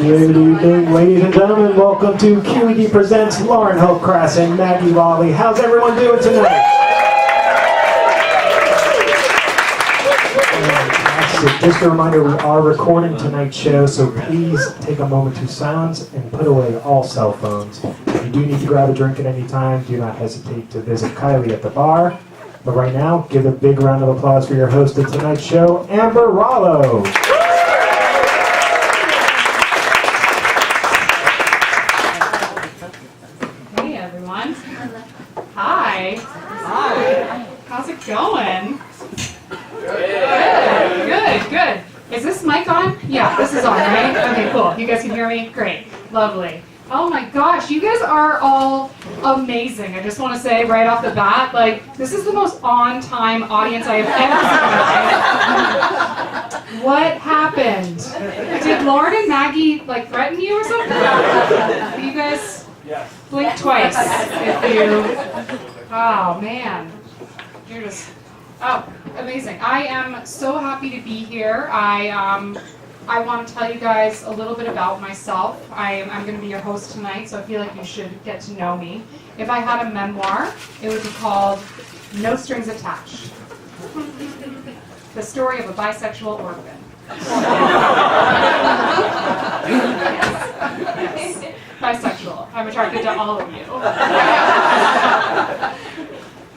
Good evening, ladies and gentlemen. Welcome to QED Presents Lauren Hopecrass and Maggie Raleigh. How's everyone doing tonight? Just a reminder, we are recording tonight's show, so please take a moment to silence and put away all cell phones. If you do need to grab a drink at any time, do not hesitate to visit Kylie at the bar. But right now, give a big round of applause for your host of tonight's show, Amber Rollo. Hey everyone. Hi. Hi. How's it going? Good. Is this mic on? Yeah, this is on, right? Okay, cool. You guys can hear me? Great. Lovely. Oh my gosh, you guys are all amazing. I just want to say right off the bat, this is the most on-time audience I have ever seen. What happened? Did Lauren and Maggie, threaten you or something? You guys blink twice if you... Oh, man. You're just... Oh, amazing. I am so happy to be here. I want to tell you guys a little bit about myself. I'm going to be your host tonight, so I feel like you should get to know me. If I had a memoir, it would be called No Strings Attached. The story of a bisexual orphan. Yes. Bisexual. I'm attracted to all of you.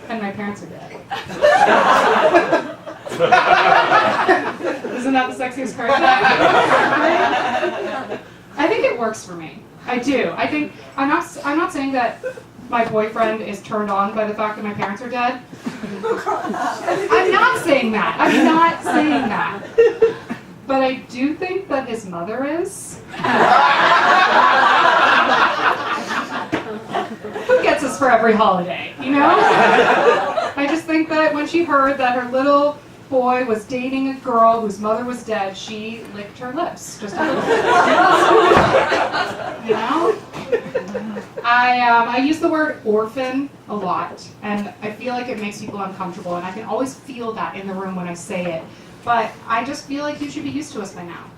And my parents are dead. Isn't that the sexiest card? I think it works for me. I do. I think I'm not saying that my boyfriend is turned on by the fact that my parents are dead. I'm not saying that. But I do think that his mother is. Who gets us for every holiday, you know? I just think that when she heard that her little boy was dating a girl whose mother was dead, she licked her lips just a little bit. You know? I use the word orphan a lot, and I feel like it makes people uncomfortable, and I can always feel that in the room when I say it. But I just feel like you should be used to us by now.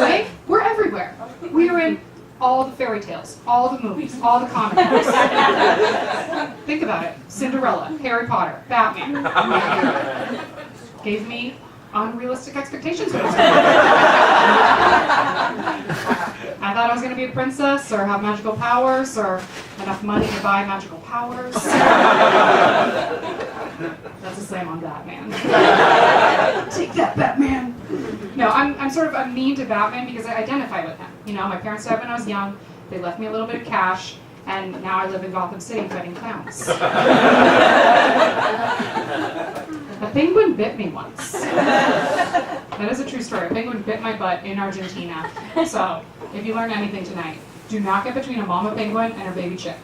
Right? We're everywhere. We are in all the fairy tales, all the movies, all the comic books. Think about it. Cinderella, Harry Potter, Batman. Gave me unrealistic expectations when I was I thought I was going to be a princess or have magical powers or enough money to buy magical powers. That's a slam on Batman. Take that, Batman! No, I'm sort of mean to Batman because I identify with him. You know, my parents died when I was young, they left me a little bit of cash, and now I live in Gotham City fighting clowns. A penguin bit me once. That is a true story. A penguin bit my butt in Argentina. So, if you learn anything tonight, do not get between a mama penguin and her baby chick.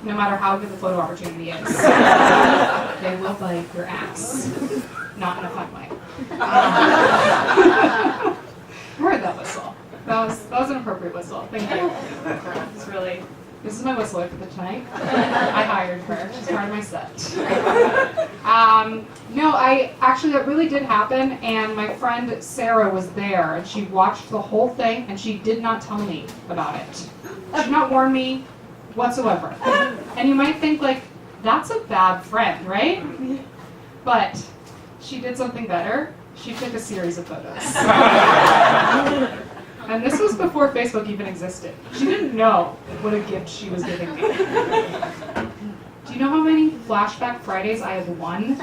No matter how good the photo opportunity is. They will bite your ass. Not in a fun way. I heard that whistle. That was an appropriate whistle. Thank you. This is my whistler for the tonight. I hired her. She's part of my set. No, that really did happen, and my friend Sarah was there, and she watched the whole thing, and she did not tell me about it. She did not warn me whatsoever. And you might think, that's a bad friend, right? But she did something better. She took a series of photos. And this was before Facebook even existed. She didn't know what a gift she was giving me. Do you know how many Flashback Fridays I have won?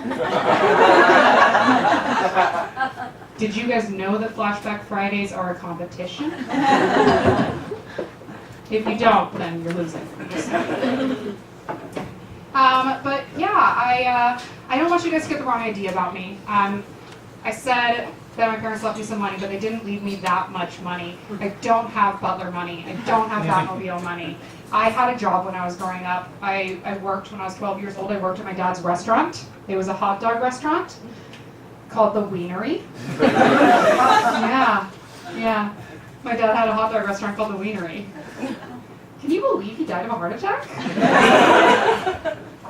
Did you guys know that Flashback Fridays are a competition? If you don't, then you're losing. But yeah, I don't want you guys to get the wrong idea about me. I said that my parents left me some money, but they didn't leave me that much money. I don't have butler money. I don't have Batmobile money. I had a job when I was growing up. I worked when I was 12 years old. I worked at my dad's restaurant. It was a hot dog restaurant called The Wienery. Yeah. My dad had a hot dog restaurant called The Wienery. Can you believe he died of a heart attack?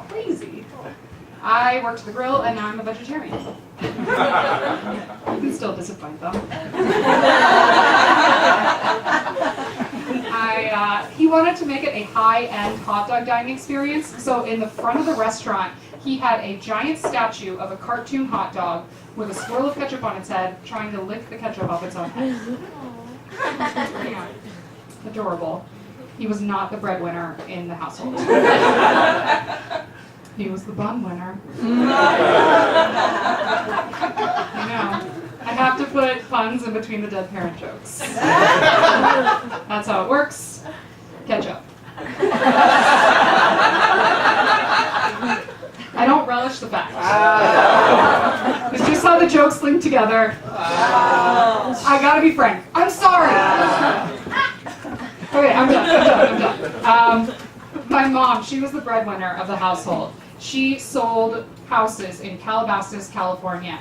Crazy. I worked at the grill, and now I'm a vegetarian. You can still disappoint them. high-end hot dog dining experience. So in the front of the restaurant, he had a giant statue of a cartoon hot dog with a swirl of ketchup on its head, trying to lick the ketchup off its own head. Yeah. Adorable. He was not the breadwinner in the household. He was the bun winner. I know. I have to put puns in between the dead parent jokes. That's how it works. Ketchup. I don't relish the fact. It's just how the jokes link together. I gotta be frank. I'm sorry. Okay, I'm done. My mom, she was the breadwinner of the household. She sold houses in Calabasas, California.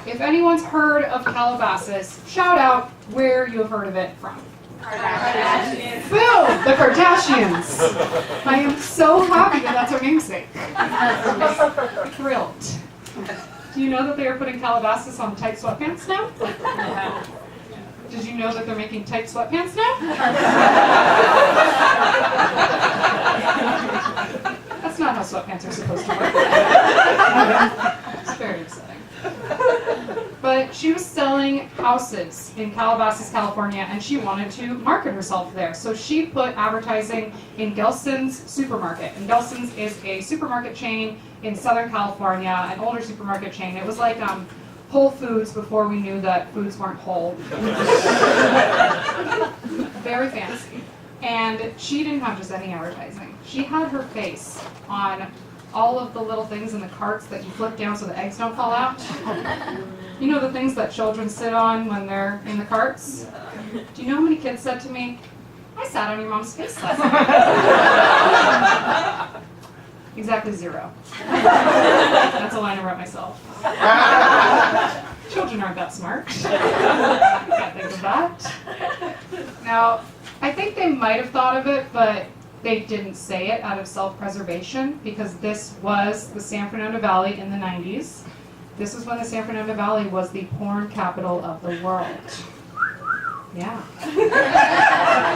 If anyone's heard of Calabasas, shout out where you have heard of it from. Kardashians. Boom! The Kardashians. I am so happy that that's our namesake. Thrilled. Do you know that they are putting Calabasas on tight sweatpants now? Did you know that they're making tight sweatpants now? That's not how sweatpants are supposed to work. It's very upsetting. But she was selling houses in Calabasas, California, and she wanted to market herself there. So she put advertising in Gelson's supermarket. And Gelson's is a supermarket chain in Southern California, an older supermarket chain. It was like Whole Foods before we knew that foods weren't whole. Very fancy. And she didn't have just any advertising. She had her face on all of the little things in the carts that you flip down so the eggs don't fall out. You know the things that children sit on when they're in the carts? Do you know how many kids said to me, "I sat on your mom's face last night"? Exactly 0. That's a line I wrote myself. Children aren't that smart. Can't think of that. Now, I think they might have thought of it, but they didn't say it out of self-preservation, because this was the San Fernando Valley in the 90s. This is when the San Fernando Valley was the porn capital of the world. Yeah.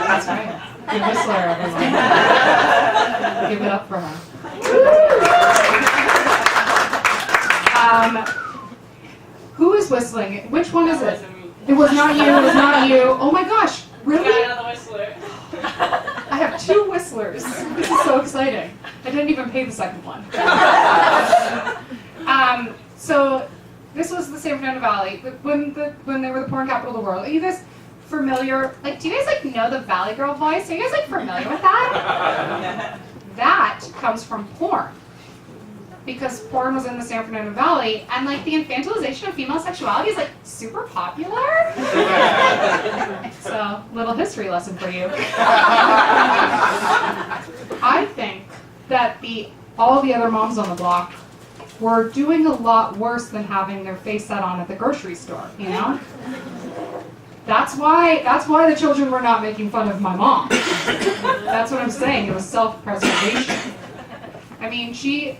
That's right. Good whistler, everyone. Give it up for her. Who is whistling? Which one is it? It was not you. It was not you. Oh my gosh. Really? Another whistler. I have 2 whistlers. This is so exciting. I didn't even pay the second one. So this was the San Fernando Valley when they were the porn capital of the world. Are you guys familiar? Like, do you guys know the Valley Girl voice? Are you guys familiar with that? That comes from porn. Because porn was in the San Fernando Valley, and the infantilization of female sexuality is super popular. So, little history lesson for you. I think that all the other moms on the block were doing a lot worse than having their face set on at the grocery store, you know? That's why the children were not making fun of my mom. That's what I'm saying. It was self-preservation. I mean, she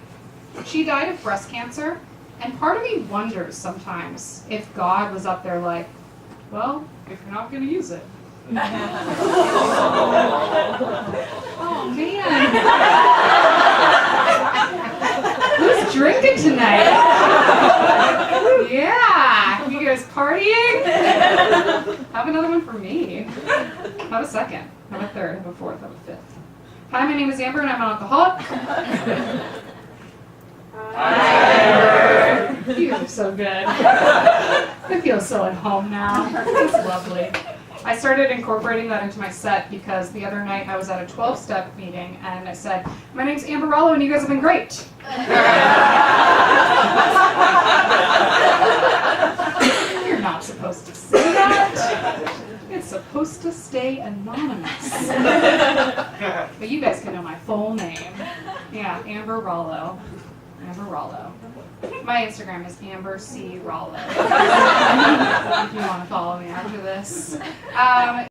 died of breast cancer, and part of me wonders sometimes if God was up there like, well, if you're not going to use it. Oh, man. Who's drinking tonight? Yeah. You guys partying? Have another one for me. Have a second. Have a third. Have a fourth. Have a fifth. Hi, my name is Amber, and I'm an alcoholic. Hi. You guys are so good. I feel so at home now. It's lovely. I started incorporating that into my set because the other night I was at a 12-step meeting and I said, "My name's Amber Rollo and you guys have been great." You're not supposed to say that. It's supposed to stay anonymous. But you guys can know my full name. Yeah, Amber Rollo. Amber Rollo. My Instagram is Amber C. Rollo. If you want to follow me after this.